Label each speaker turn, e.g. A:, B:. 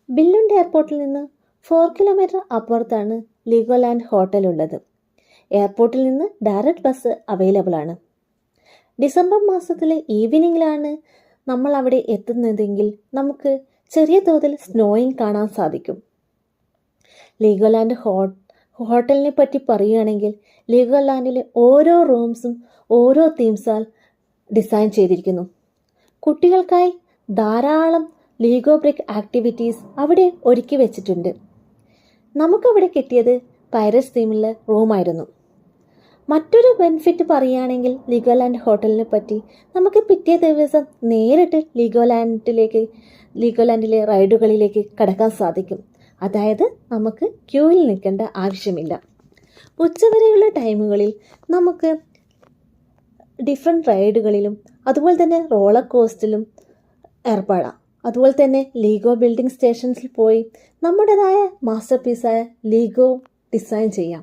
A: ബില്ലുണ്ട് എയർപോർട്ടിൽ നിന്ന് 4 കിലോമീറ്റർ അപ്പുറത്താണ് ലീഗോലാൻഡ് ഹോട്ടൽ ഉള്ളത്. എയർപോർട്ടിൽ നിന്ന് ഡയറക്റ്റ് ബസ് അവൈലബിൾ ആണ്. ഡിസംബർ മാസത്തിലെ ഈവനിങ്ങിലാണ് നമ്മൾ അവിടെ എത്തുന്നതെങ്കിൽ നമുക്ക് ചെറിയ തോതിൽ സ്നോയിങ് കാണാൻ സാധിക്കും. ലീഗോലാൻഡ് ഹോട്ടലിനെ പറ്റി പറയുകയാണെങ്കിൽ ലീഗോലാൻഡിലെ ഓരോ റൂംസും ഓരോ തീംസാൽ ഡിസൈൻ ചെയ്തിരിക്കുന്നു. കുട്ടികൾക്കായി ധാരാളം ലീഗോ ബ്രിക്ക് ആക്ടിവിറ്റീസ് അവിടെ ഒരുക്കി വെച്ചിട്ടുണ്ട്. നമുക്കവിടെ കിട്ടിയത് പൈററ്റ്സ് തീമിലെ റൂമായിരുന്നു. മറ്റൊരു ബെനിഫിറ്റ് പറയുകയാണെങ്കിൽ ലീഗോലാൻഡ് ഹോട്ടലിനെ പറ്റി നമുക്ക് പിറ്റേ ദിവസം നേരിട്ട് ലീഗോലാൻഡിലെ റൈഡുകളിലേക്ക് കടക്കാൻ സാധിക്കും. അതായത് നമുക്ക് ക്യൂവിൽ നിൽക്കേണ്ട ആവശ്യമില്ല. ഉച്ചവരെയുള്ള ടൈമുകളിൽ നമുക്ക് ഡിഫറെൻറ്റ് റൈഡുകളിലും അതുപോലെ തന്നെ റോളർ കോസ്റ്ററിലും ഏർപ്പെടാം. അതുപോലെ തന്നെ ലീഗോ ബിൽഡിംഗ് സ്റ്റേഷൻസിൽ പോയി നമ്മുടേതായ മാസ്റ്റർ പീസായ ലീഗോ ഡിസൈൻ ചെയ്യാം.